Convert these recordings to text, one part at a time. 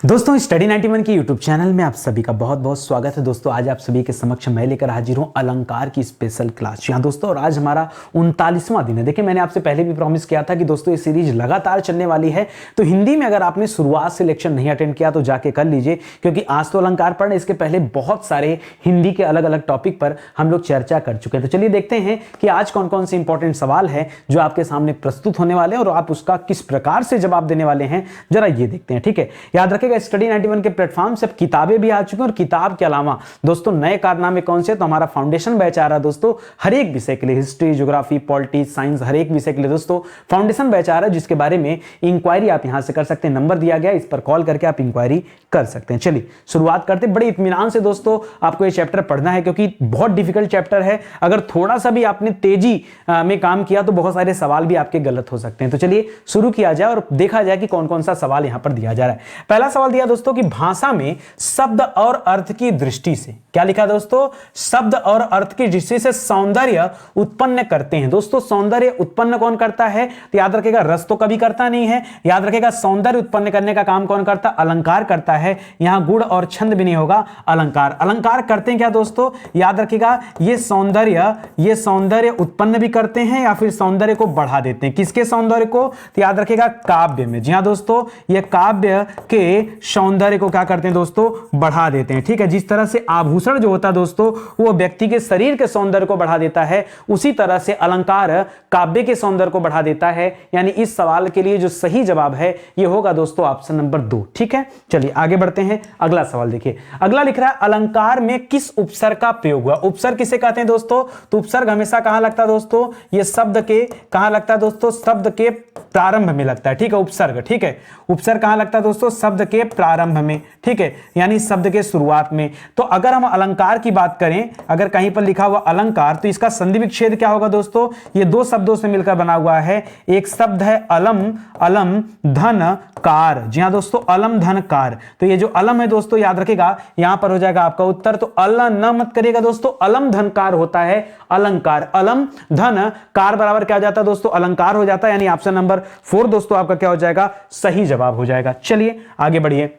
दोस्तों स्टडी 91 की YouTube channel में आप सभी का बहुत बहुत स्वागत है। दोस्तों आज आप सभी के समक्ष मैं लेकर हाजिर हूं अलंकार की स्पेशल क्लास। यहाँ दोस्तों और आज हमारा 39वां दिन है। देखिए मैंने आपसे पहले भी प्रॉमिस किया था कि दोस्तों ये सीरीज लगातार चलने वाली है, तो हिंदी में अगर आपने शुरुआत से लेक्चर नहीं अटेंड किया तो जाके कर लीजिए, क्योंकि आज तो अलंकार पढ़, इसके पहले बहुत सारे हिंदी के अलग अलग टॉपिक पर हम लोग चर्चा कर चुके हैं। तो चलिए देखते हैं कि आज कौन कौन से इंपॉर्टेंट सवाल है जो आपके सामने प्रस्तुत होने वाले हैं और आप उसका किस प्रकार से जवाब देने वाले हैं, जरा ये देखते हैं। ठीक है, याद रखिएगा स्टडी 91 के प्लेटफॉर्म से अब किताबें भी आ चुकी हैं और किताब के अलावा दोस्तों नए कारनामे कौन से, तो हमारा फाउंडेशन बैच आ रहा है दोस्तों हर एक विषय के लिए, हिस्ट्री, ज्योग्राफी, पॉलिटिक्स, साइंस, हर एक विषय के लिए दोस्तों फाउंडेशन बैच आ रहा है, जिसके बारे में इंक्वायरी आप यहां से कर सकते हैं। नंबर दिया गया, इस पर कॉल करके आप इंक्वायरी कर सकते हैं। चलिए शुरुआत करते हैं। बड़े इत्मीनान से दोस्तों आपको ये चैप्टर पढ़ना है, क्योंकि बहुत डिफिकल्ट चैप्टर है। अगर थोड़ा सा भी आपने तेजी में काम किया तो बहुत सारे सवाल भी आपके गलत हो सकते हैं। तो चलिए शुरू किया जाए और देखा जाए कि कौन कौन सा सवाल यहां पर दिया जा रहा है। पहला सवाल दिया दोस्तों कि भाषा में शब्द और अर्थ की दृष्टि से, क्या लिखा दोस्तों, शब्द और अर्थ की दृष्टि से सौंदर्य उत्पन्न करते हैं। दोस्तों सौंदर्य उत्पन्न कौन करता है, तो याद रखेगा रस तो कभी करता नहीं है। याद रखेगा सौंदर्य उत्पन्न करने का काम कौन करता, अलंकार करता है। यहां गुण और छंद भी नहीं होगा, अलंकार। अलंकार करते हैं क्या दोस्तों, याद रखेगा ये सौंदर्य उत्पन्न भी करते हैं या फिर सौंदर्य को बढ़ा देते हैं। किसके सौंदर्य को, तो याद रखेगा काव्य में। जी हां दोस्तों, ये काव्य के सौंदर्य को क्या करते हैं दोस्तों, बढ़ा देते हैं। ठीक है, जिस तरह से आभूषण जो होता है दोस्तों वो व्यक्ति के शरीर के सौंदर्य को बढ़ा देता है, उसी तरह से अलंकार काव्य के सौंदर्य को बढ़ा देता है। यानी इस सवाल के लिए जो सही जवाब है ये होगा दोस्तों ऑप्शन नंबर 2। ठीक है, चलिए आगे बढ़ते हैं। अगला सवाल देखिए, अगला लिख रहा है अलंकार में किस उपसर्ग का प्रयोग हुआ। उपसर्ग किसे कहते हैं दोस्तों, तो उपसर्ग हमेशा कहां लगता है दोस्तों, ये शब्द के कहां लगता है दोस्तों, शब्द के प्रारंभ में लगता है। ठीक है, उपसर्ग। ठीक है, उपसर्ग कहां लगता है दोस्तों, शब्द के प्रारंभ में। ठीक है, यानी शब्द के शुरुआत में। तो अगर हम अलंकार की बात करें, अगर कहीं पर लिखा हुआ अलंकार, तो इसका संधि विच्छेद क्या होगा दोस्तों, ये दो शब्दों से मिलकर बना हुआ है। एक शब्द है अलम, अलम धन कार। जी हां दोस्तों, अलम धन कार। तो ये जो अलम है दोस्तों याद रखेगा यहां पर हो जाएगा आपका उत्तर। तो न मत करिएगा दोस्तों, अलम धन कार होता है अलंकार। अलम धन कार बराबर क्या हो जाता है दोस्तों, अलंकार हो जाता है। यानी ऑप्शन नंबर 4 दोस्तों आपका क्या हो जाएगा, सही जवाब हो जाएगा। चलिए आगे बढ़िए।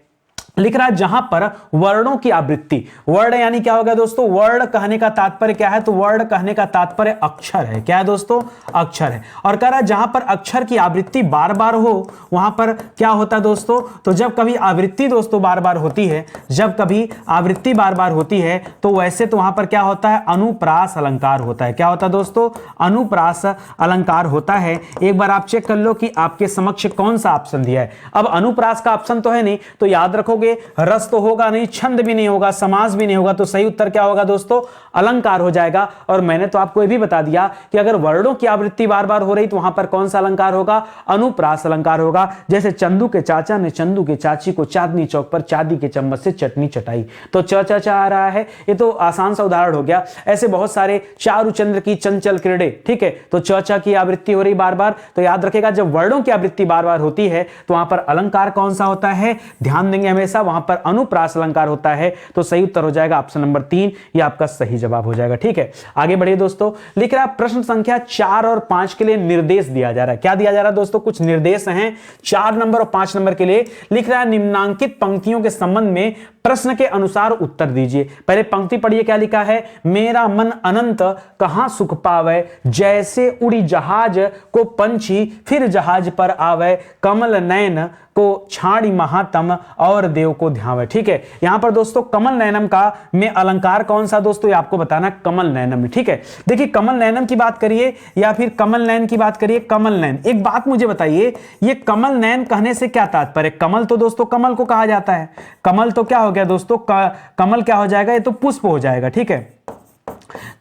लिख रहा है जहां पर वर्णों की आवृत्ति, वर्ण यानी क्या होगा दोस्तों, वर्ण कहने का तात्पर्य क्या है, तो वर्ण कहने का तात्पर्य अक्षर है। क्या है दोस्तों, अक्षर है। और कह रहा है जहां पर अक्षर की आवृत्ति बार बार हो वहां पर क्या होता है दोस्तों, तो जब कभी आवृत्ति दोस्तों बार बार होती है, जब कभी आवृत्ति बार बार होती है तो वैसे तो वहां पर क्या होता है, अनुप्रास अलंकार होता है। क्या होता है दोस्तों, अनुप्रास अलंकार होता है। एक बार आप चेक कर लो कि आपके समक्ष कौन सा ऑप्शन दिया है। अब अनुप्रास का ऑप्शन तो है नहीं, तो याद रखोगे रस तो होगा नहीं, छंद भी नहीं होगा, समास भी नहीं होगा, तो सही उत्तर क्या होगा दोस्तों, अलंकार हो जाएगा। और मैंने तो आपको यह भी बता दिया कि अगर वर्णों की आवृत्ति बार बार हो रही तो वहां पर कौन सा अलंकार होगा, अनुप्रास अलंकार होगा। जैसे चंदू के चाचा ने चंदू के चाची को चांदनी चौक पर चांदी के चम्मच से चटनी चटाई, तो चा आ रहा है। ये तो आसान सा उदाहरण हो गया। ऐसे बहुत सारे चारुचंद्र की चंचल क्रीड़े। ठीक है, तो चा की आवृत्ति हो रही बार बार, तो याद रखेगा जब वर्णों की आवृत्ति बार बार होती है तो वहां पर अलंकार कौन सा होता है, ध्यान देंगे हमेशा वहां पर अनुप्रास अलंकार होता है। तो सही उत्तर हो जाएगा ऑप्शन नंबर 3, ये आपका सही जवाब हो जाएगा। ठीक है, आगे बढ़िए दोस्तों। लिख रहा है प्रश्न संख्या 4 और 5 के लिए निर्देश दिया जा रहा है। क्या दिया जा रहा है दोस्तों, कुछ निर्देश हैं 4 नंबर और 5 नंबर के लिए। लिख रहा है निम्नांकित पंक्तियों के संबंध में प्रश्न के अनुसार उत्तर दीजिए। पहले पंक्ति पढ़िए, क्या लिखा है, मेरा मन अनंत कहां सुख पावे, जैसे उड़ी जहाज को पंछी फिर जहाज पर आवे, कमल नयन को छाड़ी महातम और देव को ध्यावे। ठीक है, यहां पर दोस्तों कमल नयनम का में अलंकार कौन सा दोस्तों, ये आपको बताना, कमल नयनम। ठीक है, देखिए कमल नयनम की बात करिए या फिर कमल नयन की बात करिए, कमल नयन। एक बात मुझे बताइए, ये कमल नयन कहने से क्या तात्पर्य, कमल तो दोस्तों कमल को कहा जाता है। कमल तो क्या हो गया दोस्तों, कमल क्या हो जाएगा, ये तो पुष्प हो जाएगा। ठीक है,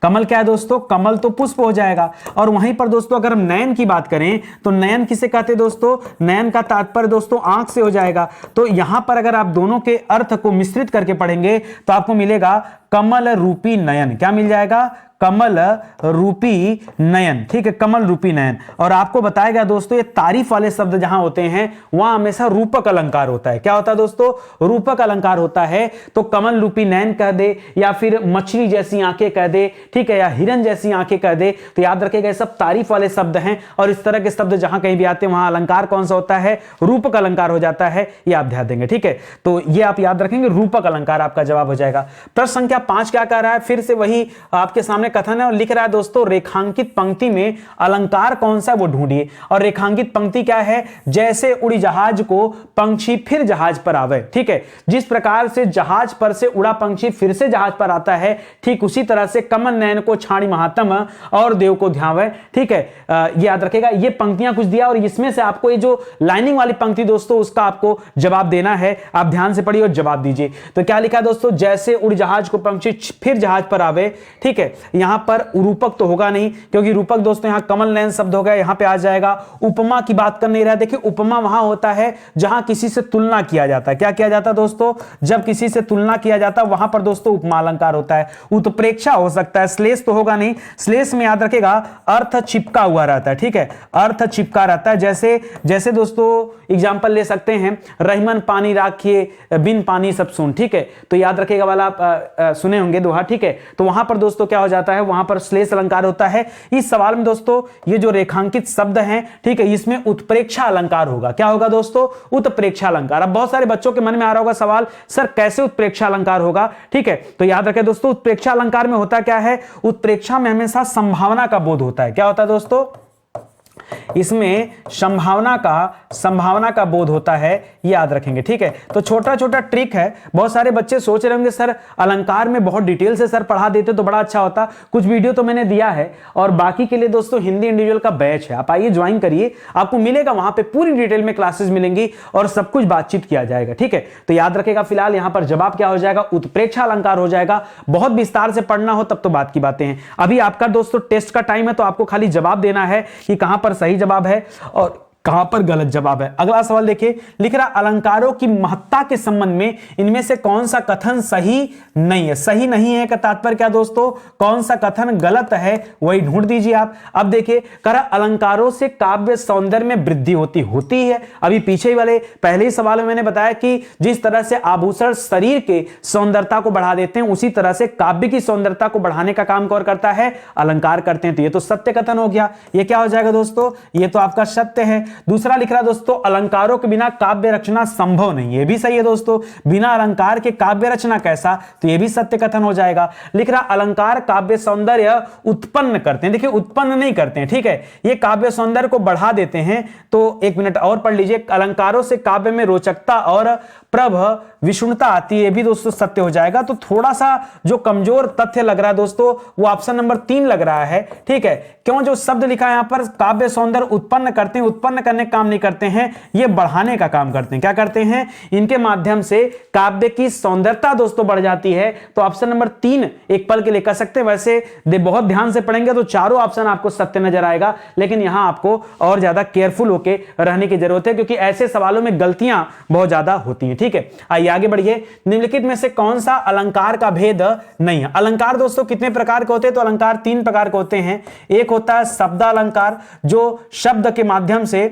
कमल क्या है दोस्तों, कमल तो पुष्प हो जाएगा। और वहीं पर दोस्तों अगर हम नयन की बात करें तो नयन किसे कहते हैं दोस्तों, नयन का तात्पर्य दोस्तों आंख से हो जाएगा। तो यहां पर अगर आप दोनों के अर्थ को मिश्रित करके पढ़ेंगे तो आपको मिलेगा कमल रूपी नयन। क्या मिल जाएगा, कमल रूपी नयन, ठीक है, कमल रूपी नयन। और आपको बताया गया दोस्तों ये तारीफ वाले शब्द जहां होते हैं वहां हमेशा रूपक अलंकार होता है। क्या होता है दोस्तों? रूपक अलंकार होता है। तो कमल रूपी नयन कह दे या फिर मछली जैसी आंखें कह दे, ठीक है, या हिरन जैसी आंखें कह दे, तो याद रखेगा ये सब तारीफ वाले शब्द हैं। और इस तरह के शब्द जहां कहीं भी आते हैं वहां अलंकार कौन सा होता है? रूपक अलंकार हो जाता है। ये आप ध्यान देंगे, ठीक है। तो ये आप याद रखेंगे, रूपक अलंकार आपका जवाब हो जाएगा। प्रश्न संख्या 5 क्या कह रहा है? फिर से वही आपके सामने कथन है और लिख रहा है दोस्तों, रेखांकित पंक्ति में अलंकार कौन सा वो ढूंढिए। और रेखांकित पंक्ति क्या है? जैसे उड़ी जहाज को पंछी फिर जहाज पर आवे, ठीक है। जिस प्रकार से जहाज पर से उड़ा पंछी फिर से जहाज पर आता है, ठीक उसी तरह से कमल नयन को छाणी महात्म और देव को ध्यावे, ठीक है। ये याद रखेगा। ये पंक्तियां कुछ दिया और इसमें से आपको ये जो लाइनिंग वाली पंक्ति दोस्तों उसका आपको जवाब देना है। आप ध्यान से पढ़िए और जवाब दीजिए। तो क्या लिखा है दोस्तों? जैसे उड़ जहाज को पंछी फिर जहाज पर आवे, ठीक है। यहां पर रूपक तो होगा नहीं क्योंकि रूपक दोस्तों यहां कमल नयन शब्द हो गया, यहां पे आ जाएगा। उपमा की बात कर नहीं रहा। देखिए उपमा वहां होता है जहां किसी से तुलना किया जाता है। क्या किया जाता है दोस्तों? जब किसी से तुलना किया जाता है वहां पर दोस्तों उपमा अलंकार होता है। उत्प्रेक्षा हो सकता है, श्लेष तो होगा नहीं। श्लेष में याद रखेगा अर्थ चिपका हुआ रहता है, ठीक है, अर्थ चिपका रहता है। जैसे जैसे दोस्तों एग्जांपल ले सकते हैं, रहीमन पानी राखिए बिन पानी सब सुन, ठीक है। तो याद रखेगा वाला आप सुने होंगे दोहा, ठीक है। तो वहां पर दोस्तों क्या हो जाता है? वहां पर श्लेष अलंकार होता है। इस सवाल में दोस्तों ये जो रेखांकित शब्द हैं, ठीक है, इसमें उत्प्रेक्षा अलंकार होगा। क्या होगा दोस्तों? उत्प्रेक्षा अलंकार। अब बहुत सारे बच्चों के मन में आ रहा होगा सवाल, सर कैसे उत्प्रेक्षा अलंकार होगा, ठीक है। तो याद रखें दोस्तों उत्प्रेक्षा अलंकार में होता क्या है? उत्प्रेक्षा में हमेशा संभावना का बोध होता है। क्या होता है दोस्तों? इसमें संभावना का बोध होता है, याद रखेंगे, ठीक है। तो छोटा छोटा ट्रिक है। बहुत सारे बच्चे सोच रहे होंगे सर अलंकार में बहुत डिटेल से सर पढ़ा देते तो बड़ा अच्छा होता। कुछ वीडियो तो मैंने दिया है और बाकी के लिए दोस्तों हिंदी इंडिविजुअल का बैच है, आप आइए ज्वाइन करिए, आपको मिलेगा वहां पे पूरी डिटेल में क्लासेस मिलेंगी और सब कुछ बातचीत किया जाएगा, ठीक है। तो याद रखेगा फिलहाल यहां पर जवाब क्या हो जाएगा? उत्प्रेक्षा अलंकार हो जाएगा। बहुत विस्तार से पढ़ना हो तब तो बात की बातें हैं। अभी आपका दोस्तों टेस्ट का टाइम है तो आपको खाली जवाब देना है कि कहां पर सही जवाब है और कहां पर गलत जवाब है। अगला सवाल देखिए, लिख रहा अलंकारों की महत्ता के संबंध में इनमें से कौन सा कथन सही नहीं है? सही नहीं है का तात्पर्य क्या दोस्तों? कौन सा कथन गलत है वही ढूंढ दीजिए आप। अब देखिए कह रहा अलंकारों से काव्य सौंदर्य में वृद्धि होती है। अभी पीछे वाले पहले ही सवाल में मैंने बताया कि जिस तरह से आभूषण शरीर के सौंदर्यता को बढ़ा देते हैं उसी तरह से काव्य की सौंदर्यता को बढ़ाने का काम कौन करता है? अलंकार करते हैं। तो ये तो सत्य कथन हो गया। ये क्या हो जाएगा दोस्तों? ये तो आपका सत्य है। दूसरा लिख रहा दोस्तों अलंकारों के बिना काव्य रचना संभव नहीं, ये भी सही है दोस्तों। बिना अलंकार के काव्य रचना कैसा? तो ये भी सत्य कथन हो जाएगा। लिख रहा अलंकार काव्य सौंदर्य उत्पन्न करते हैं। देखिए उत्पन्न नहीं करते हैं, ठीक है, ये काव्य सौंदर्य को बढ़ा देते हैं। तो एक मिनट और पढ़ लीजिए, अलंकारों से काव्य में रोचकता और प्रभ विष्णुता आती है, ये भी दोस्तों सत्य हो जाएगा। तो थोड़ा सा जो कमजोर तथ्य लग रहा है दोस्तों वो ऑप्शन नंबर 3 लग रहा है, ठीक है। क्यों? जो शब्द लिखा है यहां पर काव्य सौंदर्य उत्पन्न करते हैं, उत्पन्न करने का काम नहीं करते हैं, ये बढ़ाने का काम करते हैं। क्या करते हैं? इनके माध्यम से काव्य की सौंदर्यता दोस्तों बढ़ जाती है। तो ऑप्शन नंबर 3 एक पल के लिए कर सकते हैं। वैसे बहुत ध्यान से पढ़ेंगे तो चारों ऑप्शन आपको सत्य नजर आएगा, लेकिन यहां आपको और ज्यादा केयरफुल होकर रहने की जरूरत है क्योंकि ऐसे सवालों में गलतियां बहुत ज्यादा होती हैं, ठीक है। आइए आगे बढ़िए। निम्नलिखित में से कौन सा अलंकार का भेद नहीं है? अलंकार दोस्तों कितने प्रकार के होते हैं? तो अलंकार 3 प्रकार के होते हैं। एक होता है शब्दालंकार जो शब्द के माध्यम से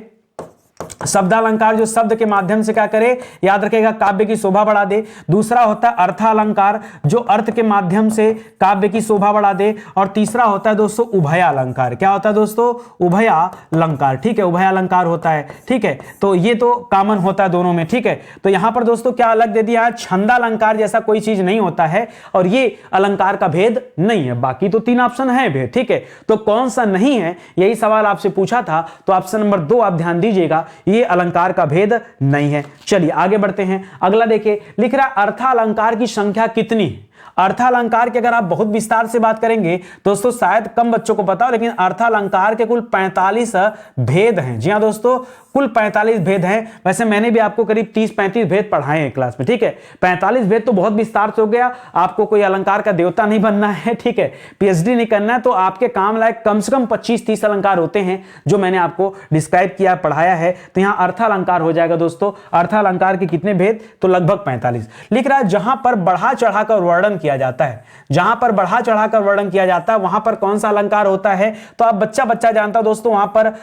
शब्दालंकार जो शब्द के माध्यम से क्या करे? याद रखेगा काव्य की शोभा बढ़ा दे। दूसरा होता है अर्थालंकार जो अर्थ के माध्यम से काव्य की शोभा बढ़ा दे। और तीसरा होता है दोस्तों उभयालंकार। क्या होता है दोस्तों? उभयालंकार, ठीक है, उभयालंकार होता है, ठीक है। तो ये तो कॉमन होता है दोनों में, ठीक है। तो यहां पर दोस्तों क्या अलग दे दिया है? छंदालंकार जैसा कोई चीज नहीं होता है और ये अलंकार का भेद नहीं है। बाकी तो 3 ऑप्शन है भेद, ठीक है। तो कौन सा नहीं है यही सवाल आपसे पूछा था, तो ऑप्शन नंबर 2 आप ध्यान दीजिएगा, ये अलंकार का भेद नहीं है। चलिए आगे बढ़ते हैं। अगला देखिए, लिख रहा अर्थालंकार की संख्या कितनी है? अर्थालंकार की अगर आप बहुत विस्तार से बात करेंगे दोस्तों शायद कम बच्चों को पता हो, लेकिन अर्थालंकार के कुल 45 भेद हैं। जी हां दोस्तों, कुल 45 भेद हैं। वैसे मैंने भी आपको करीब 30-35 भेद पढ़ाए हैं क्लास में, ठीक है। 45 भेद तो बहुत विस्तार से हो गया। आपको कोई अलंकार का देवता नहीं बनना है, ठीक है, पीएचडी नहीं करना है, तो आपके काम लायक कम से कम 25-30 अलंकार होते हैं जो मैंने आपको डिस्क्राइब किया, पढ़ाया है। तो यहां अर्थालंकार हो जाएगा दोस्तों। अर्थालंकार के कितने भेद? तो लगभग 45। लिख रहा है जहां पर बढ़ा चढ़ाकर वर्णन वर्णन किया जाता है। जहां पर बढ़ा चढ़ाकर वर्णन किया जाता है वहां पर कौन सा अलंकार होता है? तो आप बच्चा जानता है दोस्तों, वहां पर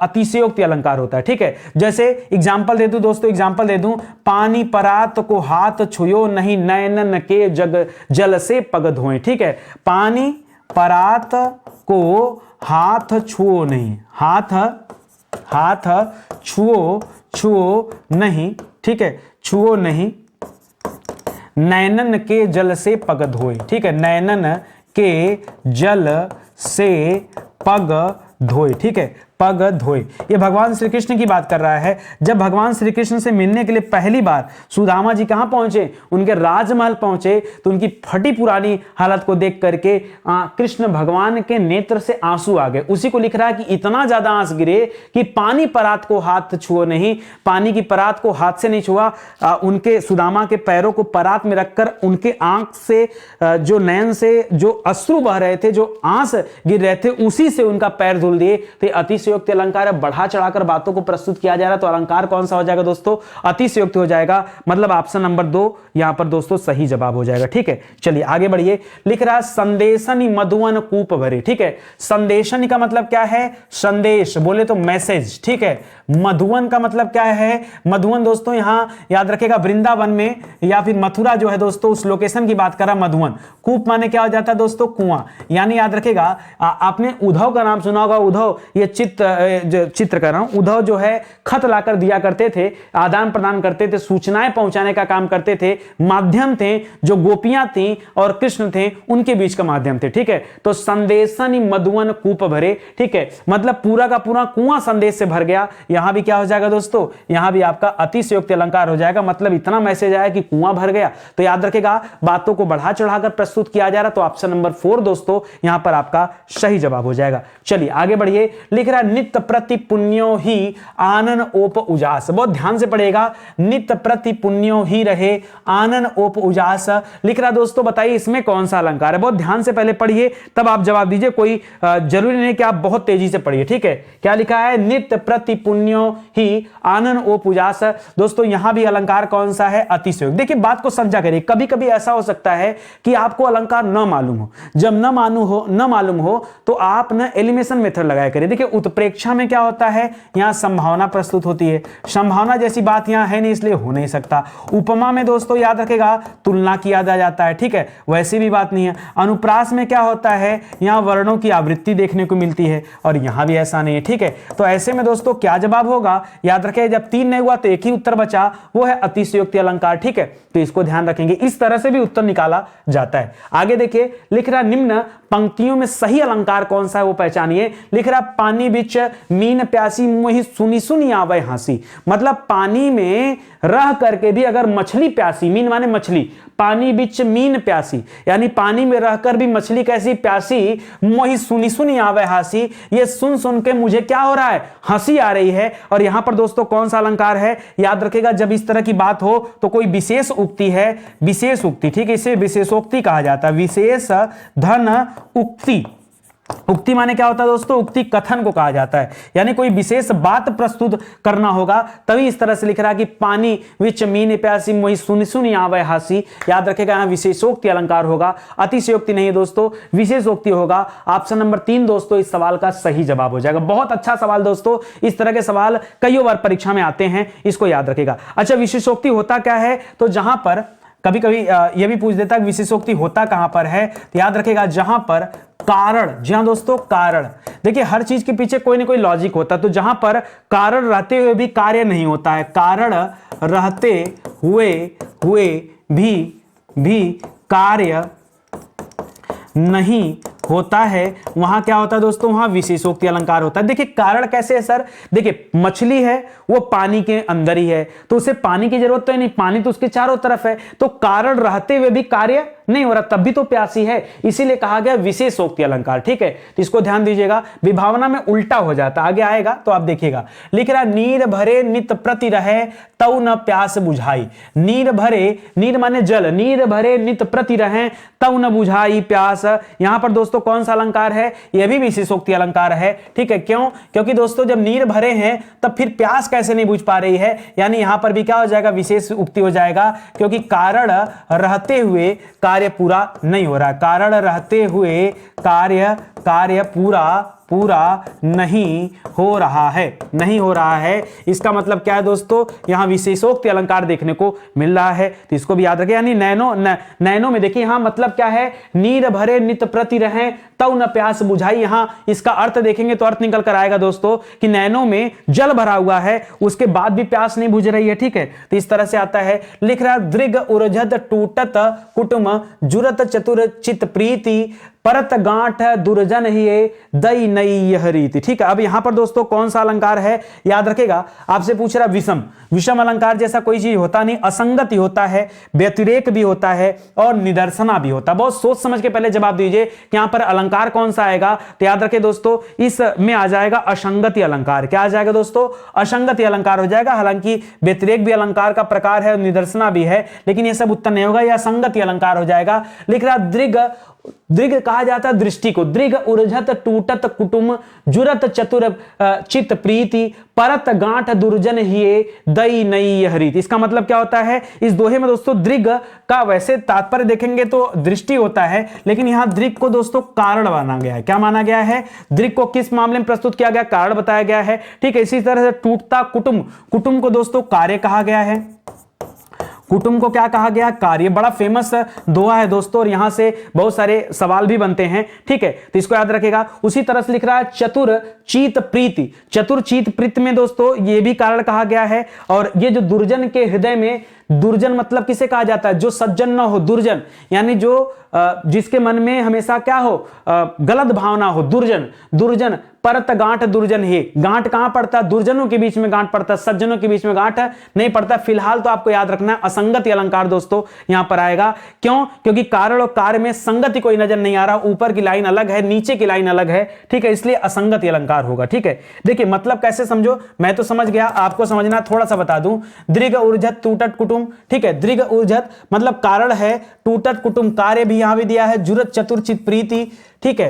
अतिशयोक्ति अलंकार होता है। ठीक है, जैसे एग्जांपल दे दूं दोस्तों, एग्जांपल दे दूं, पानी परात को हाथ छुयो नहीं, नैनन के जग जल से पग धोए। ठीक है, पानी परात को हाथ छुओ नहीं, हाथ छुओ नहीं, ठीक है, छुओ नहीं, नैनन के जल से पग धोए। ठीक है, नैनन के जल से पग धोए। ठीक है, पग धोए। ये भगवान श्री कृष्ण की बात कर रहा है। जब भगवान श्री कृष्ण से मिलने के लिए पहली बार सुदामा जी कहां पहुंचे? उनके राजमहल पहुंचे, तो उनकी फटी पुरानी हालत को देख करके कृष्ण भगवान के नेत्र से आंसू आ गए। उसी को लिख रहा है कि इतना ज्यादा आंसू गिरे कि पानी परात को हाथ छुओ नहीं, पानी की परात को हाथ से नहीं छुआ, उनके सुदामा के पैरों को परात में रखकर उनके आंख से जो नयन से जो अश्रु बह रहे थे, जो आंस गिर रहे थे, उसी से उनका पैर धुल दिए। तो अतिशयोक्ति अलंकार है, बढ़ा चढ़ाकर बातों को प्रस्तुत किया जा रहा है। तो अलंकार कौन सा हो जाएगा दोस्तों? अतिशयोक्ति हो जाएगा। मतलब ऑप्शन नंबर 2 यहां पर दोस्तों सही जवाब हो जाएगा। ठीक है, चलिए आगे बढ़िए। लिख रहा है संदेशनि मधुवन कूप भरे। ठीक है, संदेशनि का मतलब क्या है? संदेश बोले तो मैसेज। ठीक है, मधुवन का मतलब क्या है? मधुवन दोस्तों यहां याद रखेगा वृंदावन में या फिर मथुरा जो है दोस्तों, उस लोकेशन की बात कर रहा मधुवन। कूप माने क्या हो जाता है दोस्तों? कुआं। यानी याद रखेगा, आपने उद्धव का नाम सुना होगा। उद्धव, ये चित्र कर रहा हूं, उद्धव जो है खत लाकर दिया करते थे, आदान प्रदान करते थे, सूचनाएं पहुंचाने का काम करते थे, माध्यम थे, जो गोपियां थी और कृष्ण थे उनके बीच का माध्यम थे। ठीक है, तो संदेशनि मधुवन कूप भरे। ठीक है, मतलब पूरा का पूरा कुआं संदेश से भर गया। यहां भी क्या हो जाएगा दोस्तों? यहां भी आपका अतिशयोक्ति अलंकार हो जाएगा। मतलब इतना मैसेज आया कि कुआं भर गया। तो याद रखेगा, बातों को बढ़ा चढ़ाकर प्रस्तुत किया जा रहा। तो ऑप्शन नंबर 4 दोस्तों यहां पर आपका सही जवाब हो जाएगा। चलिए आगे बढ़िए। लिख रहा नित्य प्रति पुण्यो ही आनन ओप उजास। बहुत ध्यान से पढ़ेगा, नित्य प्रति पुण्यो ही रहे आनन ओप उजास। लिख रहा दोस्तों, बताइए इसमें कौन सा अलंकार है? बहुत ध्यान से पहले पढ़िए तब आप जवाब दीजिए। कोई जरूरी नहीं कि आप बहुत तेजी से पढ़िए। ठीक है, क्या लिखा है? नित्य प्रति पुण्यो ही आनन ओप उजास। दोस्तों यहां भी अलंकार कौन सा है? अतिशयोक्ति। देखिए बात को समझा करिए, कभी कभी ऐसा हो सकता है कि आपको अलंकार न मालूम हो। जब न मालूम हो तो आप न एलिमिनेशन मेथड लगाया करिए। देखिए उत्प्रेक्षा में क्या होता है? यहां संभावना प्रस्तुत होती है। संभावना जैसी बात यहां है नहीं, इसलिए हो नहीं सकता। उपमा में दोस्तों याद रखेगा तुलना किया जाता है। ठीक है, वैसी भी बात नहीं है। अनुप्रास में क्या होता है? यहां वर्णों की आवृत्ति देखने को मिलती है और यहां भी ऐसा नहीं है। ठीक है, तो ऐसे में दोस्तों क्या जवाब होगा? याद रखें, जब 3 नहीं हुआ तो एक ही उत्तर बचा, वो है अतिशयोक्ति अलंकार। ठीक है, तो इसको ध्यान रखेंगे। इस तरह से भी उत्तर निकाला जाता है। आगे देखिए, लिख रहा निम्न पंक्तियों में सही अलंकार कौन सा है वो पहचानिए। लिख रहा पानी बिच मीन प्यासी मोहि सुनी सुनी आवे हंसी। मतलब पानी में रह करके भी अगर मछली प्यासी, मीन माने मछली, पानी बिच मीन प्यासी, यानी पानी में रहकर भी मछली कैसी प्यासी, मोहि सुनी सुनी आवे हंसी, ये सुन सुन के मुझे क्या हो रहा है? हंसी आ रही है। और यहां पर दोस्तों कौन सा अलंकार है? याद रखेगा, जब इस तरह की बात हो तो कोई विशेष उक्ति है, विशेष उक्ति। ठीक है, इसे विशेषोक्ति कहा जाता है। विशेष धन उक्ति। उक्ति माने क्या होता है दोस्तों? उक्ति कथन को कहा जाता है, यानी कोई विशेष बात प्रस्तुत करना होगा तभी इस तरह से लिख रहा कि पानी विच मीन प्यासी मोहि सुनी सुनी आवे हंसी। याद रखेगा यहां विशेषोक्ति अलंकार होगा, अतिशयोक्ति नहीं है दोस्तों, विशेषोक्ति होगा। ऑप्शन नंबर 3 दोस्तों इस सवाल का सही जवाब हो जाएगा। बहुत अच्छा सवाल दोस्तों, इस तरह के सवाल कई बार परीक्षा में आते हैं, इसको याद रखेगा। अच्छा, विशेषोक्ति होता क्या है? तो जहां पर कभी कभी यह भी पूछ देता है विशेषोक्ति होता कहां पर है, तो याद रखेगा जहां पर कारण, जी हां दोस्तों कारण। देखिए हर चीज के पीछे कोई ना कोई लॉजिक होता है, तो जहां पर कारण रहते हुए भी कार्य नहीं होता है, कारण रहते हुए भी कार्य नहीं होता है, वहां क्या होता है दोस्तों? वहां विशेषोक्ति अलंकार होता है। देखिए कारण कैसे है सर? देखिए मछली है वो पानी के अंदर ही है, तो उसे पानी की जरूरत तो नहीं, पानी तो उसके चारों तरफ है, तो कारण रहते हुए भी कार्य नहीं हो रहा, तब भी तो प्यासी है, इसीलिए कहा गया विशेषोक्ति अलंकार। ठीक है, तो इसको ध्यान दीजिएगा, विभावना में उल्टा हो जाता, आगे आएगा तो आप देखिएगा। लिख रहा नीर भरे नित प्रति रहे तौ न प्यास बुझाई। नीर भरे, नीर माने जल, नीर भरे नित प्रति रहे तौ न बुझाई प्यास। यहां पर दोस्तों कौन सा अलंकार है? यह भी विशेषोक्ति अलंकार है। ठीक है, क्यों? क्योंकि दोस्तों जब नीर भरे हैं तब फिर प्यास कैसे नहीं बुझ पा रही है, यानी यहां पर भी क्या हो जाएगा? विशेष उक्ति हो जाएगा, क्योंकि कारण रहते हुए कार्य कार्य पूरा नहीं हो रहा है, कारण रहते हुए कार्य पूरा नहीं हो रहा है, नहीं हो रहा है। इसका मतलब क्या है दोस्तों, यहां विशेषोक्त अलंकार देखने को मिल रहा है, तो इसको भी याद रखें। यानी नैनो में देखिए यहां मतलब क्या है, नीर भरे नित प्रति रहें तव न प्यास बुझाई। यहां इसका अर्थ देखेंगे तो अर्थ निकल कर आएगा दोस्तों कि नैनो में जल भरा हुआ है, उसके बाद भी प्यास नहीं बुझ रही है, ठीक है। तो इस तरह से आता है, लिख रहा दृग उर्जत टूटत कुटुम जुरत चतुर चित प्रीति परत गांठ दुर्जन ही दई नई यह रीति। ठीक है, अब यहां पर दोस्तों कौन सा अलंकार है याद रखेगा, आपसे पूछ रहा विषम अलंकार जैसा कोई चीज होता नहीं, असंगति होता है, व्यतिरेक भी होता है और निदर्शना भी होता है। बहुत सोच समझ के पहले जवाब दीजिए कि यहां पर अलंकार कौन सा आएगा, तो याद रखें दोस्तों इसमें आ जाएगा असंगति अलंकार। क्या आ जाएगा दोस्तों, असंगति अलंकार हो जाएगा। हालांकि व्यतिरेक भी अलंकार का प्रकार है, निदर्शना भी है, लेकिन यह सब उत्तर नहीं होगा, यह असंगति अलंकार हो जाएगा। लिख रहा दृग कहा जाता है दृष्टि को, दृग उर्जत टूटत कुटुम जुरत चतुर चित प्रीति परत गांठ दुर्जन ही दई नई यह रीति। इसका मतलब क्या होता है, इस दोहे में दोस्तों दृग का वैसे तात्पर्य देखेंगे तो दृष्टि होता है, लेकिन यहां दृग को दोस्तों कारण माना गया है। क्या माना गया है, दृग को किस मामले में प्रस्तुत किया गया, कारण बताया गया है, ठीक है। इसी तरह से टूटता कुटुम को दोस्तों कार्य कहा गया है, कुटुंब को क्या कहा गया, कार्य। बड़ा फेमस दोहा है दोस्तों और यहां से बहुत सारे सवाल भी बनते हैं, ठीक है, तो इसको याद रखेगा। उसी तरह से लिख रहा है चतुर चीत प्रीति, चतुर चीत प्रीति में दोस्तों ये भी कारण कहा गया है। और ये जो दुर्जन के हृदय में, दुर्जन मतलब किसे कहा जाता है, जो सज्जन न हो, दुर्जन यानी जो जिसके मन में हमेशा क्या हो, गलत भावना हो, दुर्जन परत गांठ दुर्जन ही। गांठ कहां पड़ता है, दुर्जनों के बीच में गांठ पड़ता है, सज्जनों के बीच में गांठ नहीं पड़ता। फिलहाल तो आपको याद रखना है असंगति अलंकार दोस्तों यहां पर आएगा। क्यों, क्योंकि कारण और कार्य में संगति कोई नजर नहीं आ रहा, ऊपर की लाइन अलग है, नीचे की लाइन अलग है, ठीक है, इसलिए असंगति अलंकार होगा, ठीक है। देखिए मतलब कैसे समझो, मैं तो समझ गया, आपको समझना थोड़ा सा बता दूं। दृग उर्जत टूटत कुटुम, ठीक है, दृग उर्जत मतलब कारण है, टूटत कुटुम कार्य भी यहां भी दिया है, जुरत चतुर्चित प्रीति, ठीक है।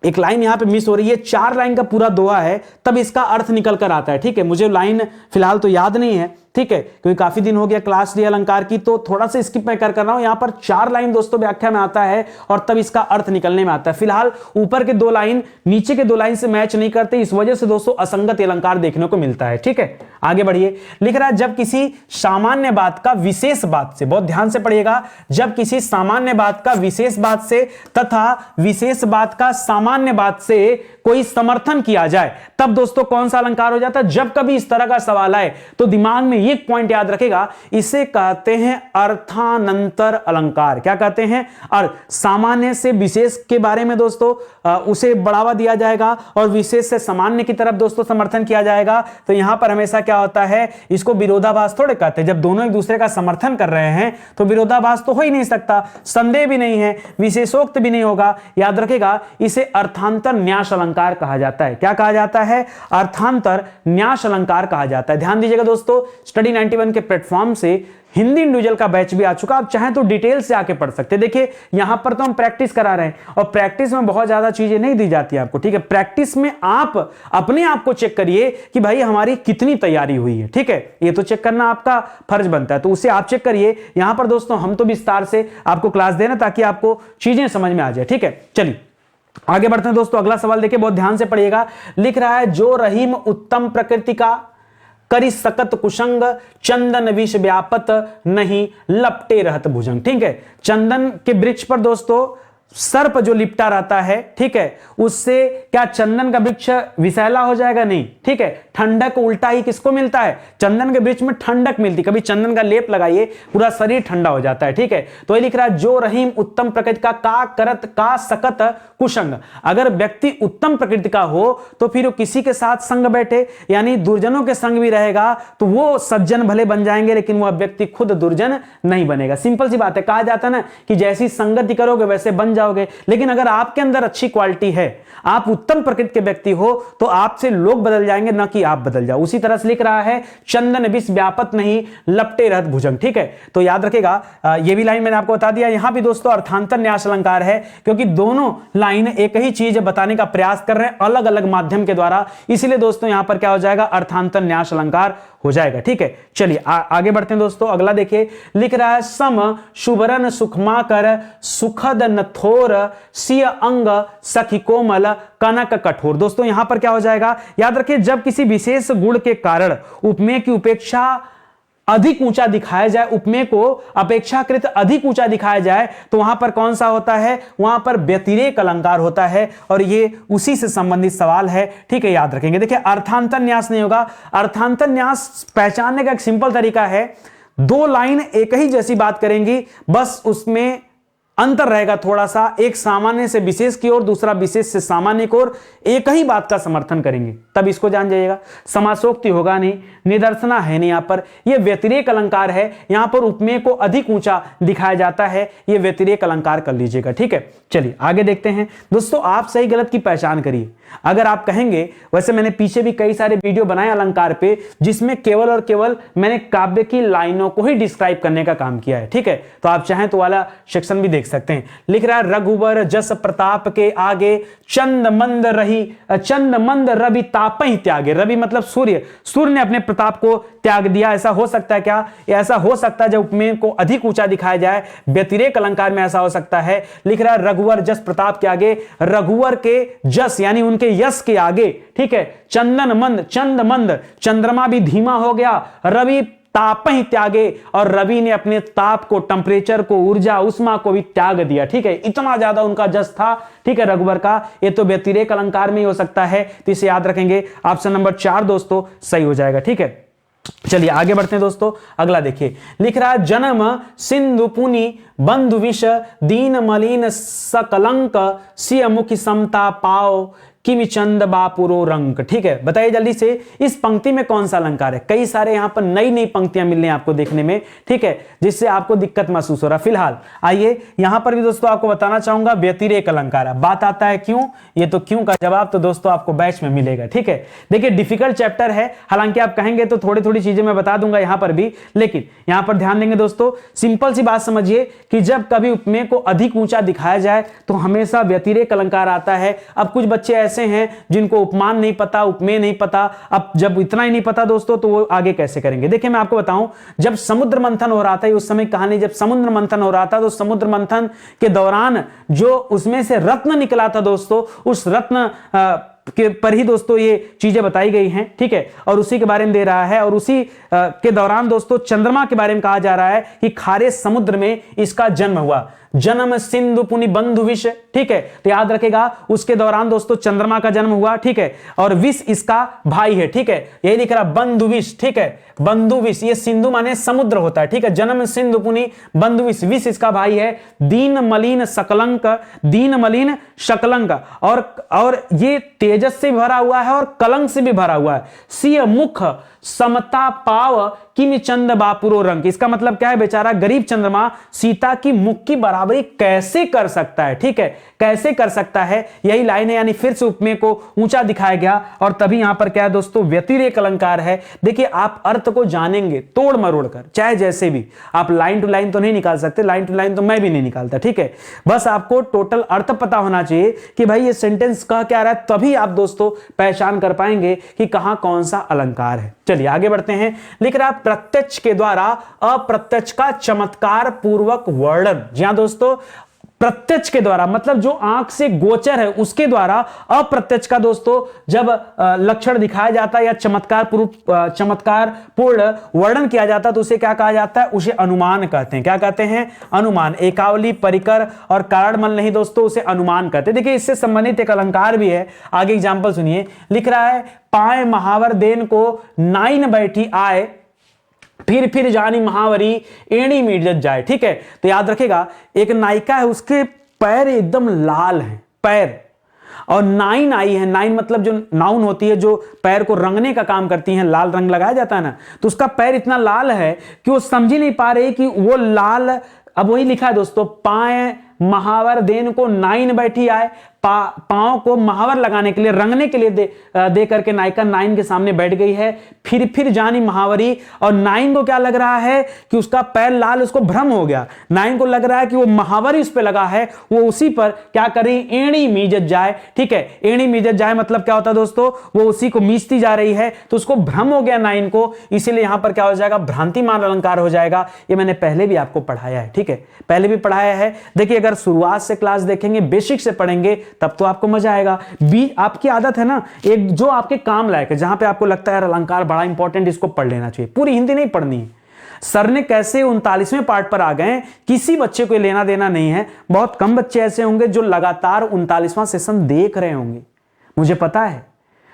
एक लाइन यहां पे मिस हो रही है, 4 लाइन का पूरा दोहा है, तब इसका अर्थ निकल कर आता है, ठीक है। मुझे लाइन फिलहाल तो याद नहीं है, ठीक है, क्योंकि काफी दिन हो गया क्लास ली अलंकार की, तो थोड़ा सा स्किप मैं कर रहा हूं। यहां पर 4 लाइन दोस्तों व्याख्या में आता है और तब इसका अर्थ निकलने में आता है। फिलहाल ऊपर के 2 लाइन नीचे के 2 लाइन से मैच नहीं करते, इस वजह से दोस्तों असंगति अलंकार देखने को मिलता है, ठीक है। आगे बढ़िए, लिख रहा है जब किसी सामान्य बात का विशेष बात से, बहुत ध्यान से पढ़िएगा, जब किसी सामान्य बात का विशेष बात से तथा विशेष बात का सामान्य बात से कोई समर्थन किया जाए, तब दोस्तों कौन सा अलंकार हो जाता है। जब कभी इस तरह का सवाल आए तो दिमाग में एक पॉइंट याद रखेगा, इसे कहते हैं अर्थानंतर अलंकार। क्या कहते हैं, और सामान्य से विशेष के बारे में दोस्तों उसे बढ़ावा दिया जाएगा और विशेष से सामान्य की तरफ दोस्तों समर्थन किया जाएगा। तो यहां पर हमेशा क्या होता है, इसको विरोधाभास थोड़े कहते हैं। जब दोनों एक दूसरे का समर्थन कर रहे हैं तो विरोधाभास तो हो ही नहीं सकता, संदेह भी नहीं है, विशेषोक्त भी नहीं होगा। याद रखेगा इसे अर्थांतर न्यास अलंकार कहा जाता है। क्या कहा जाता है, अर्थांतर न्यास अलंकार कहा जाता है। ध्यान दीजिएगा दोस्तों, स्टडी 91 के प्लेटफॉर्म से हिंदी इंडिविजुअल का बैच भी आ चुका, आप चाहें तो डिटेल से आके पढ़ सकते हैं। देखिए यहां पर तो हम प्रैक्टिस करा रहे हैं और प्रैक्टिस में बहुत ज्यादा चीजें नहीं दी जाती आपको, ठीक है। प्रैक्टिस में आप अपने आप को चेक करिए कि भाई हमारी कितनी तैयारी हुई है, ठीक है, ये तो चेक करना आपका फर्ज बनता है, तो उसे आप चेक करिए। यहां पर दोस्तों हम तो विस्तार से आपको क्लास दे रहे हैं ताकि आपको चीजें समझ में आ जाए, ठीक है। चलिए आगे बढ़ते हैं दोस्तों, अगला सवाल देखिए, बहुत ध्यान से पढ़िएगा। लिख रहा है जो रहीम उत्तम प्रकृति का करी सकत कुशंग चंदन विष व्यापत नहीं लपटे रहत भुजंग। ठीक है, चंदन के वृक्ष पर दोस्तों सर्प जो लिपटा रहता है, ठीक है, उससे क्या चंदन का वृक्ष विषैला हो जाएगा, नहीं, ठीक है। ठंडक उल्टा ही किसको मिलता है, चंदन के वृक्ष में ठंडक मिलती। कभी चंदन का लेप लगाइए, पूरा शरीर ठंडा हो जाता है, ठीक है। तो ये लिख रहा है जो रहीम उत्तम प्रकृति का करत का सकत कुशंग। अगर व्यक्ति उत्तम प्रकृति का हो तो फिर वो किसी के साथ संग बैठे, यानी दुर्जनों के संग भी रहेगा तो वो सज्जन भले बन जाएंगे, लेकिन वह व्यक्ति खुद दुर्जन नहीं बनेगा। सिंपल सी बात है, कहा जाता है ना कि जैसी संगति करोगे वैसे बन जाओगे। लेकिन अगर आपके अंदर अच्छी क्वालिटी है, आप उत्तम प्रकृति के व्यक्ति हो, तो आपसे लोग बदल जाएंगे, ना कि आप बदल जाओ। उसी तरह से लिख रहा है चंदन विष व्यापत नहीं लपटे रहत भुजंग, ठीक है। तो याद रखेगा, ये भी लाइन मैंने आपको बता दिया। यहां भी दोस्तों अर्थांतर न्यास अलंकार है, क्योंकि दोनों लाइन एक ही चीज बताने का प्रयास कर रहे हैं अलग अलग माध्यम के द्वारा, इसलिए दोस्तों यहां पर क्या हो जाएगा, अर्थांतर न्यास अलंकार हो जाएगा, ठीक है। चलिए आगे बढ़ते हैं दोस्तों। अगला देखिए, लिख रहा है सम शुभरन सुखमा कर सुखद नथोर सिय अंग सखी कोमल कनक कठोर। दोस्तों यहां पर क्या हो जाएगा, याद रखिए, जब किसी विशेष गुण के कारण उपमेय की उपेक्षा अधिक ऊंचा दिखाया जाए, उपमेय को अपेक्षाकृत अधिक ऊंचा दिखाया जाए, तो वहां पर कौन सा होता है, वहां पर व्यतिरेक अलंकार होता है, और ये उसी से संबंधित सवाल है, ठीक है, याद रखेंगे। देखिए अर्थांतर न्यास नहीं होगा। अर्थांतर न्यास पहचानने का एक सिंपल तरीका है, दो लाइन एक ही जैसी बात करेंगी, बस उसमें अंतर रहेगा थोड़ा सा, एक सामान्य से विशेष की ओर, दूसरा विशेष से सामान्य की ओर, एक ही बात का समर्थन करेंगे, तब इसको जान जाइएगा। समासोक्ति होगा नहीं, निदर्शना है नहीं, यहां पर यह व्यतिरेक अलंकार है, यहां पर उपमेय को अधिक ऊंचा दिखाया जाता है, यह व्यतिरेक अलंकार कर लीजिएगा, ठीक है। चलिए आगे देखते हैं दोस्तों। आप सही गलत की पहचान करिए। अगर आप कहेंगे, वैसे मैंने पीछे भी कई सारे वीडियो बनाए अलंकार पे, जिसमें केवल और केवल मैंने काव्य की लाइनों को ही डिस्क्राइब करने का काम किया है, ठीक है। तो आप चाहें तो वाला सेक्शन भी देख सकते हैं। लिख रहा है रघुवर जस प्रताप के आगे चंद मंद रवि तापहि त्यागे। रवि मतलब सूर्य, सूर्य ने अपने प्रताप को त्याग दिया। ऐसा हो सकता है क्या, ऐसा हो सकता है जब उपमेय को अधिक ऊंचा दिखाया जाए, व्यतिरेक अलंकार में ऐसा हो सकता है। लिख रहा है रघुवर जस प्रताप के आगे, रघुवर के जस यानी उनके यश के आगे, ठीक है, चंद मंद, चंद्रमा भी धीमा हो गया, रवि तापहि त्यागे, और रवि ने अपने ताप को, टेंपरेचर को, ऊर्जा उष्मा को भी त्याग दिया, ठीक है। इतना ज्यादा उनका जस था, ठीक है, रघुवर का। ये तो व्यतिरेक अलंकार में ही हो सकता है, तो इसे याद रखेंगे। ऑप्शन नंबर 4 दोस्तों सही हो जाएगा, ठीक है। चलिए आगे बढ़ते हैं दोस्तों। अगला देखिए, लिख रहा है जन्म सिंधु पुनि बंधु विष दीन मलिन सकलंक सिय मुखि समता पाओ किमि चंद बापुरो रंक, ठीक है। बताइए जल्दी से, इस पंक्ति में कौन सा अलंकार है। कई सारे यहां पर नई नई पंक्तियां मिल रही हैं आपको देखने में, ठीक है, जिससे आपको दिक्कत महसूस हो रहा है। फिलहाल आइए यहां पर भी दोस्तों आपको बताना चाहूंगा व्यतिरेक अलंकार है। बात आता है क्यों, ये तो क्यों का जवाब तो दोस्तों आपको बैच में मिलेगा, ठीक है। देखिए डिफिकल्ट चैप्टर है, हालांकि आप कहेंगे तो थोड़ी थोड़ी चीजें मैं बता दूंगा यहां पर भी, लेकिन यहां पर ध्यान देंगे दोस्तों। सिंपल सी बात समझिए कि जब कभी उपमेय को अधिक ऊंचा दिखाया जाए तो हमेशा व्यतिरेक अलंकार आता है। अब कुछ बच्चे ऐसे हैं जिनको उपमान नहीं पता, उपमेय नहीं पता। अब जब इतना ही नहीं पता दोस्तों, तो वो आगे कैसे करेंगे। देखिए मैं आपको बताऊं, जब समुद्र मंथन हो रहा था, उस समय कहानी, जब समुद्र मंथन हो रहा था, तो समुद्र मंथन के दौरान जो उसमें से रत्न निकला था दोस्तों, उस रत्न के पर ही दोस्तों ये चीजें बताई गई हैं, ठीक है, और उसी के बारे में दे रहा है। और उसी के दौरान दोस्तों चंद्रमा के बारे में कहा जा रहा है कि खारे समुद्र में इसका जन्म हुआ। जन्म सिंधु पुनि बंधु विष, ठीक है, तो याद रखेगा उसके दौरान दोस्तों चंद्रमा का जन्म हुआ, ठीक है, और विष इसका भाई है, ठीक है, यही लिख रहा बंधु विष, ठीक है, बंधु विष, ये सिंधु माने समुद्र होता है, ठीक है। जन्म सिंधु पुनि बंधु विष, विष इसका भाई है। दीन मलिन सकलंक, दीन मलिन शकलंक, और ये तेजस से भरा हुआ है और कलंक से भी भरा हुआ है। सिय मुख समता पाव किमि चंद बापुरो रंग, इसका मतलब क्या है, बेचारा गरीब चंद्रमा सीता की मुख की बराबरी कैसे कर सकता है, ठीक है, कैसे कर सकता है, यही लाइन है। यानी फिर से उपमेय को ऊंचा दिखाया गया, और तभी यहां पर क्या है दोस्तों, व्यतिरेक अलंकार है। देखिए आप अर्थ को जानेंगे तोड़ मरोड़ कर, चाहे जैसे भी, आप लाइन टू लाइन तो नहीं निकाल सकते, लाइन टू लाइन तो मैं भी नहीं निकालता, ठीक है। बस आपको टोटल अर्थ पता होना चाहिए कि भाई ये सेंटेंस कह क्या रहा है, तभी आप दोस्तों पहचान कर पाएंगे कि कहां कौन सा अलंकार है। चलिए आगे बढ़ते हैं। लिख रहा प्रत्यक्ष के द्वारा अप्रत्यक्ष का चमत्कार पूर्वक वर्णन। जी हां दोस्तों, प्रत्यक्ष के द्वारा मतलब जो आंख से गोचर है उसके द्वारा अप्रत्यक्ष का दोस्तों जब लक्षण दिखाया जाता है या चमत्कार पूर्ण वर्णन किया जाता है तो उसे क्या कहा जाता है, उसे अनुमान कहते हैं। क्या कहते हैं, अनुमान। एकावली, परिकर और कारणमल नहीं दोस्तों, उसे अनुमान कहते हैं। देखिए इससे संबंधित एक अलंकार भी है, आगे एग्जाम्पल सुनिए। लिख रहा है पाए महावर देन को नाइन बैठी आए, फिर जानी महावरी एड़ी मीट जाए, ठीक है। तो याद रखेगा एक नायिका है, उसके पैर एकदम लाल हैं, पैर, और नाइन आई है। नाइन मतलब जो नाउन होती है जो पैर को रंगने का काम करती है, लाल रंग लगाया जाता है ना, तो उसका पैर इतना लाल है कि वो समझ ही नहीं पा रहे कि वो लाल, अब वही लिखा है दोस्तों, पाए महावर देन को नाइन बैठी आए, पांव को महावर लगाने के लिए, रंगने के लिए दे करके नायिका नाइन के सामने बैठ गई है। फिर जानी महावरी, और नाइन को क्या लग रहा है कि उसका पैर लाल, उसको भ्रम हो गया। नाइन को लग रहा है कि वो महावरी उस पे लगा है, वो उसी पर क्या करी, एड़ी मीजत जाए। ठीक है, एड़ी मीजत जाए मतलब क्या होता है दोस्तों, वो उसी को मीचती जा रही है, तो उसको भ्रम हो गया नाइन को, इसीलिए यहां पर क्या हो जाएगा, भ्रांतिमान अलंकार हो जाएगा। ये मैंने पहले भी आपको पढ़ाया है, ठीक है, पहले भी पढ़ाया है। देखिए अगर शुरुआत से क्लास देखेंगे, बेसिक से पढ़ेंगे, तब तो आपको मजा आएगा। आपकी आदत है ना, एक जो आपके काम लायक है, जहां पे आपको लगता है अलंकार बड़ा इंपॉर्टेंट, इसको पढ़ लेना चाहिए, पूरी हिंदी नहीं पढ़नी है। सर ने कैसे 39वें पार्ट पर आ गए, किसी बच्चे को लेना देना नहीं है। बहुत कम बच्चे ऐसे होंगे जो लगातार 39वां सेशन देख रहे होंगे, मुझे पता है।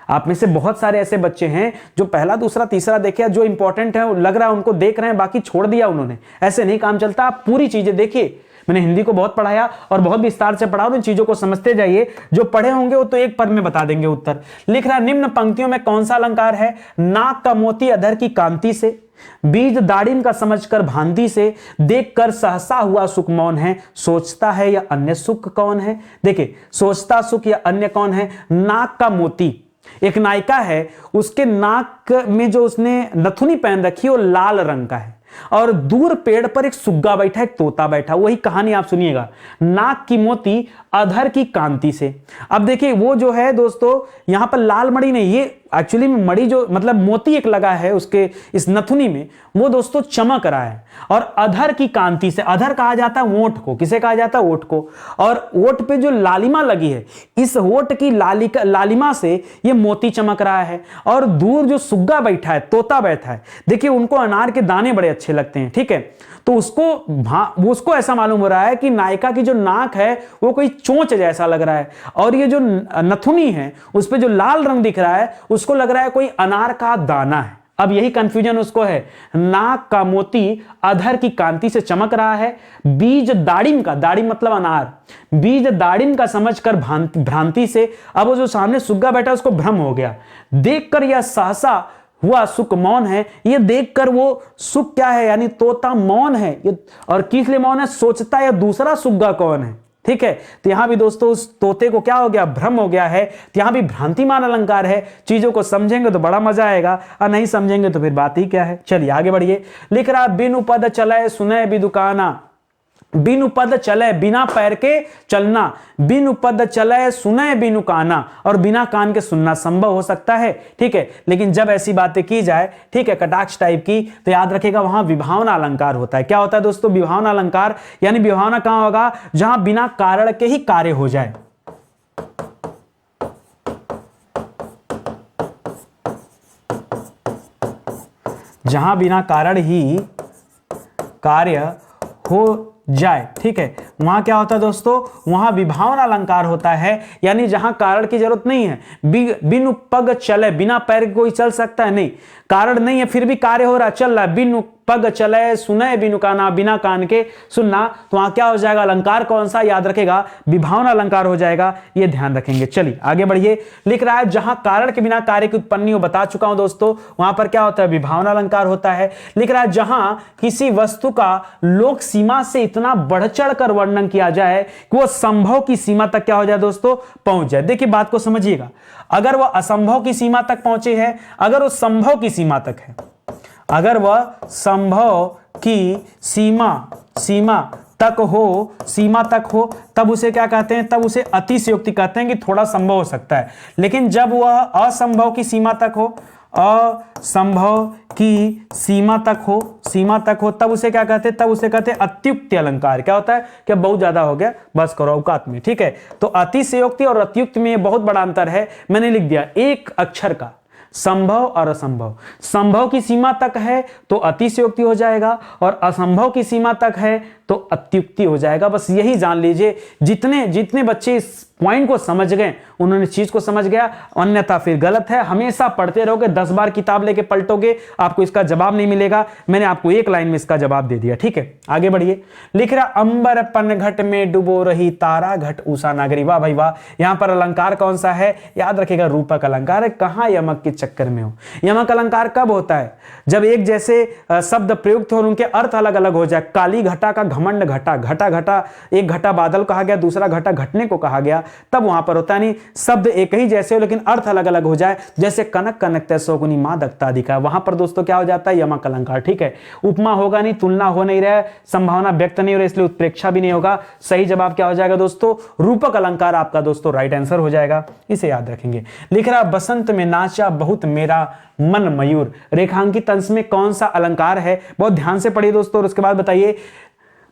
आप में से बहुत सारे ऐसे बच्चे हैं जो पहला दूसरा तीसरा देखे, जो इंपॉर्टेंट है लग रहा है उनको देख रहे हैं, बाकी छोड़ दिया उन्होंने। ऐसे नहीं काम चलता, आप पूरी चीजें देखिए। मैंने हिंदी को बहुत पढ़ाया और बहुत विस्तार से पढ़ा, और इन चीजों को समझते जाइए। जो पढ़े होंगे वो तो एक पद में बता देंगे उत्तर। लिख रहा है, निम्न पंक्तियों में कौन सा अलंकार है, नाक का मोती अधर की कांति से, बीज दाड़िम का समझकर भांति से, देखकर सहसा हुआ सुख मौन है, सोचता है या अन्य सुख कौन है। देखिए, सोचता सुख या अन्य कौन है। नाक का मोती, एक नायिका है, उसके नाक में जो उसने नथुनी पहन रखी है वो लाल रंग का है, और दूर पेड़ पर एक सुग्गा बैठा, एक तोता बैठा। वही कहानी आप सुनिएगा, नाक की मोती अधर की कांति से। अब देखिए वो जो है दोस्तों, यहां पर लाल मणि नहीं, ये एक्चुअली में मणि जो मतलब मोती एक लगा है उसके इस नथुनी में, वो दोस्तों चमक रहा है। और अधर की कांति से, अधर कहा जाता है ओठ को, किसे कहा जाता है, ओठ को। और ओठ पे जो लालिमा लगी है, इस ओठ की लालिमा से ये मोती चमक रहा है। और दूर जो सुग्गा बैठा है, तोता बैठा है, देखिए उनको अनार के दाने बड़े अच्छे लगते हैं, ठीक है। तो उसको ऐसा मालूम हो रहा है कि नायिका की जो नाक है वो कोई चोंच जैसा लग रहा है, और ये जो नथुनी है उस पे जो लाल रंग दिख रहा है उसको लग रहा है कोई अनार का दाना है। अब यही कंफ्यूजन उसको है। नाक का मोती अधर की कांति से चमक रहा है, बीज दाड़िम का, दाड़िम मतलब अनार, बीज दाड़िम का समझकर भ्रांति से। अब वो जो सामने सुग्गा बैठा उसको भ्रम हो गया, देखकर यह सहसा हुआ सुख मौन है। ये देखकर वो सुख क्या है, यानी तोता मौन है ये, और किस लिए मौन है, सोचता है दूसरा सुग्गा कौन है, ठीक है। तो यहां भी दोस्तों उस तोते को क्या हो गया, भ्रम हो गया है। तो यहां भी भ्रांतिमान अलंकार है। चीजों को समझेंगे तो बड़ा मजा आएगा, और नहीं समझेंगे तो फिर बात ही क्या है। चलिए आगे बढ़िए। लिख रहा, बिनु पद चले सुने बिदुकाना, बिनु पद चले, बिना पैर के चलना, बिनु पद चले सुने बिनु काना, और बिना कान के सुनना संभव हो सकता है, ठीक है। लेकिन जब ऐसी बातें की जाए, ठीक है, कटाक्ष टाइप की, तो याद रखिएगा वहां विभावना अलंकार होता है। क्या होता है दोस्तों, विभावना अलंकार, यानी विभावना कहां होगा, जहां बिना कारण के ही कार्य हो जाए। जहां बिना कारण ही कार्य हो जाए, ठीक है, वहां क्या होता है दोस्तों, वहां विभावना अलंकार होता है। यानी जहां कारण की जरूरत नहीं है, बिनु पग चले, बिना पैर कोई चल सकता है, नहीं, कारण नहीं है फिर भी कार्य हो रहा, चल रहा है। बिनु पग चले सुने बिनु काना, बिना कान के सुनना, तो वहां क्या हो जाएगा, अलंकार कौन सा, याद रखेगा विभावना अलंकार हो जाएगा, ये ध्यान रखेंगे। चलिए आगे बढ़िए। लिख रहा है, जहां कारण के बिना कार्य की उत्पत्ति हो, बता चुका हूं दोस्तों, वहां पर क्या होता है, विभावना अलंकार होता है। लिख रहा है, जहां किसी वस्तु का लोक सीमा से इतना बढ़ चढ़ कर वर्णन किया जाए कि वो संभव की सीमा तक क्या हो जाए दोस्तों, पहुंच जाए। देखिए बात को समझिएगा, अगर वह असंभव की सीमा तक पहुंचे है, अगर वो संभव की सीमा तक है, अगर वह संभव की सीमा तक हो, तब उसे क्या कहते हैं, तब उसे अतिशयोक्ति कहते हैं कि थोड़ा संभव हो सकता है। लेकिन जब वह असंभव की सीमा तक हो, असंभव की सीमा तक हो, तब उसे क्या कहते हैं, तब उसे कहते हैं अत्युक्ति अलंकार। क्या होता है कि बहुत ज्यादा हो गया, बस करो औकात में, ठीक है। तो अतिशयोक्ति और अत्युक्ति में बहुत बड़ा अंतर है, मैंने लिख दिया एक अक्षर का, संभव और असंभव। संभव की सीमा तक है तो अतिशयोक्ति हो जाएगा, और असंभव की सीमा तक है तो अत्युक्ति हो जाएगा। बस यही जान लीजिए। जितने बच्चे इस पॉइंट को समझ गए, उन्होंने चीज को समझ गया, अन्यथा फिर गलत है। हमेशा पढ़ते रहोगे, 10 बार किताब लेके पलटोगे, आपको इसका जवाब नहीं मिलेगा। मैंने आपको एक लाइन में इसका जवाब दे दिया, ठीक है। आगे बढ़िए, लिख रहा अंबर पन घट में डुबो रही तारा घट उषा नागरी। वाह भाई वाह। यहां पर अलंकार कौन सा है, याद रखेगा रूपक अलंकार है। कहां यमक के चक्कर में हो। यमक अलंकार कब होता है, जब एक जैसे शब्द प्रयुक्त हो और उनके अर्थ अलग अलग हो जाए। काली घटा का घमंड घटा, घटा घटा, एक घटा बादल कहा गया, दूसरा घटा घटने को कहा गया, तब वहां पर होता नहीं। शब्द एक ही जैसे हो लेकिन अर्थ अलग अलग हो जाए, जैसे कनक कनक शोकुनी मादकता दिखा, वहां पर दोस्तों क्या हो जाता है, यमक अलंकार, ठीक है। उपमा होगा नहीं, तुलना हो नहीं रहा है, संभावना व्यक्त नहीं हो रही, इसलिए उत्प्रेक्षा भी नहीं होगा। सही जवाब क्या हो जाएगा दोस्तों, रूपक अलंकार आपका दोस्तों राइट आंसर हो जाएगा, इसे याद रखेंगे। लिख रहा बसंत में नाचा बहुत मेरा मन मयूर। रेखांकित अंश में कौन सा अलंकार है, बहुत ध्यान से पढ़िए दोस्तों और उसके बाद बताइए।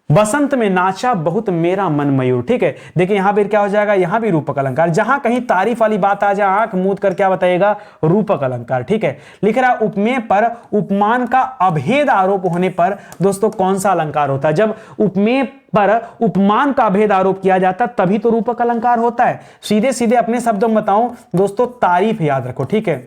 बसंत में नाचा बहुत मेरा मन मयूर, ठीक है। देखिए यहां पर क्या हो जाएगा, यहां भी रूपक अलंकार। जहां कहीं तारीफ वाली बात आ जाए, आंख मूंद कर क्या बताइएगा, रूपक अलंकार, ठीक है। लिख रहा उपमेय पर उपमान का अभेद आरोप होने पर दोस्तों कौन सा अलंकार होता है। जब उपमेय पर उपमान का अभेद आरोप किया जाता तभी तो रूपक अलंकार होता है। सीधे सीधे अपने शब्दों में बताऊं दोस्तों, तारीफ याद रखो, ठीक है।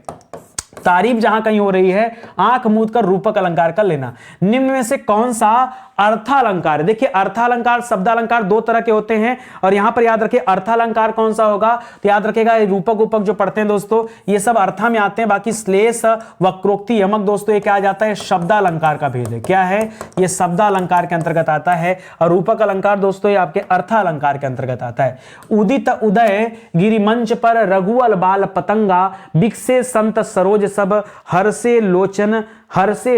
तारीफ जहां कहीं हो रही है, आंख मूंद कर रूपक अलंकार कर लेना। निम्न में से कौन सा अर्थालंकार है। देखिए अर्थालंकार शब्दालंकार दो तरह के होते हैं और यहां पर याद रखिए अर्थालंकार कौन सा होगा, तो याद रखिएगा रूपक उपक जो पढ़ते हैं दोस्तों ये सब अर्था में आते हैं। बाकी श्लेष वक्रोक्ति यमक दोस्तों ये क्या आ जाता है, शब्दालंकार का भेद है। क्या है ये, शब्दालंकार के अंतर्गत आता है और रूपक अलंकार दोस्तों ये आपके अर्थालंकार के अंतर्गत आता है। उदित उदय गिरिमंच पर रघुअल बाल पतंगा, बिकसे संत सरोज सब, हर्षे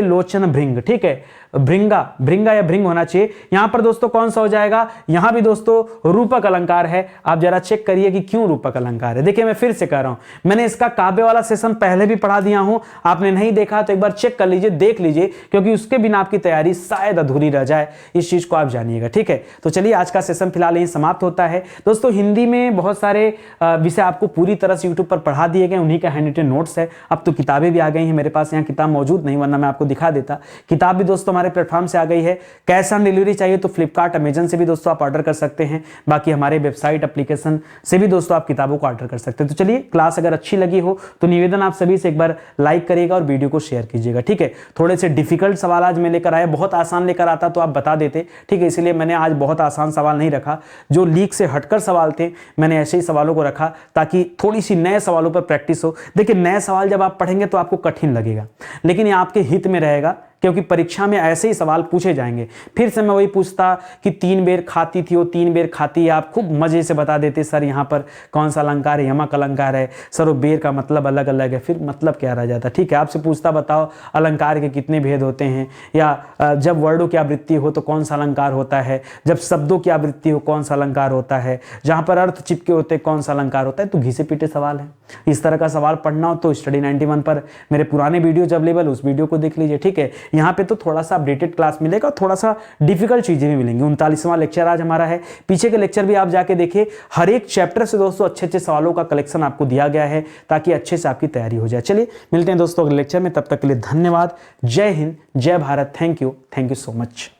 लोचन भृंग, ठीक है। भृंगा, भृंगा या भृंग होना चाहिए। यहां पर दोस्तों कौन सा हो जाएगा, यहां भी दोस्तों रूपक अलंकार है। आप जरा चेक करिए कि क्यों रूपक अलंकार है। देखिए मैं फिर से कह रहा हूं, मैंने इसका काव्य वाला सेशन पहले भी पढ़ा दिया हूं, आपने नहीं देखा तो एक बार चेक कर लीजिए, देख लीजिए, क्योंकि उसके बिना आपकी तैयारी शायद अधूरी रह जाए। इस चीज को आप जानिएगा, ठीक है। तो चलिए आज का सेशन फिलहाल यहीं समाप्त होता है दोस्तों। हिंदी में बहुत सारे विषय आपको पूरी तरह से यूट्यूब पर पढ़ा दिए गए, उन्हीं का हैंड रिटन नोट्स है। अब तो किताबें भी आ गई हैं मेरे पास, यहाँ किताब मौजूद नहीं, वरना मैं आपको दिखा देता। किताब भी दोस्तों हमारे प्लेटफॉर्म से आ गई है। कैश ऑन डिलीवरी चाहिए तो फ्लिपकार्ट अमेजन से भी दोस्तों आप ऑर्डर कर सकते हैं। बाकी हमारे वेबसाइट एप्लीकेशन से भी दोस्तों आप किताबों को ऑर्डर कर सकते हैं। तो चलिए क्लास अगर अच्छी लगी हो तो निवेदन आप सभी से एक बार लाइक करिएगा और वीडियो को शेयर कीजिएगा, ठीक है। थोड़े से डिफिकल्ट सवाल आज मैं लेकर आया, बहुत आसान लेकर आता तो आप बता देते, ठीक है। इसलिए मैंने आज बहुत आसान सवाल नहीं रखा, जो लीक से हटकर सवाल थे मैंने ऐसे ही सवालों को रखा ताकि थोड़ी सी नए सवालों पर प्रैक्टिस हो। देखिए नए सवाल जब आप पढ़ेंगे तो आपको कठिन लगेगा, लेकिन ये आपके हित में रहेगा क्योंकि परीक्षा में ऐसे ही सवाल पूछे जाएंगे। फिर से मैं वही पूछता कि 3 बेर खाती थी वो 3 बेर खाती है, आप खूब मजे से बता देते सर यहाँ पर कौन सा अलंकार है, यमक अलंकार है सर, वो बेर का मतलब अलग अलग है, फिर मतलब क्या रह जाता, ठीक है। आपसे पूछता बताओ अलंकार के कितने भेद होते हैं, या जब वर्णों की आवृत्ति हो तो कौन सा अलंकार होता है, जब शब्दों की आवृत्ति हो कौन सा अलंकार होता है, जहाँ पर अर्थ चिपके होते कौन सा अलंकार होता है। तो घिसे पीटे सवाल है। इस तरह का सवाल पढ़ना हो तो स्टडी 91 पर मेरे पुराने वीडियो जब अवेलेबल उस वीडियो को देख लीजिए, ठीक है। यहाँ पे तो थोड़ा सा अपडेटेड क्लास मिलेगा और थोड़ा सा डिफिकल्ट चीजें भी मिलेंगी। 39वां लेक्चर आज हमारा है, पीछे के लेक्चर भी आप जाके देखिए। हर एक चैप्टर से दोस्तों अच्छे अच्छे सवालों का कलेक्शन आपको दिया गया है ताकि अच्छे से आपकी तैयारी हो जाए। चलिए मिलते हैं दोस्तों अगले लेक्चर में, तब तक के लिए धन्यवाद। जय हिंद, जय Bharat, thank you so much.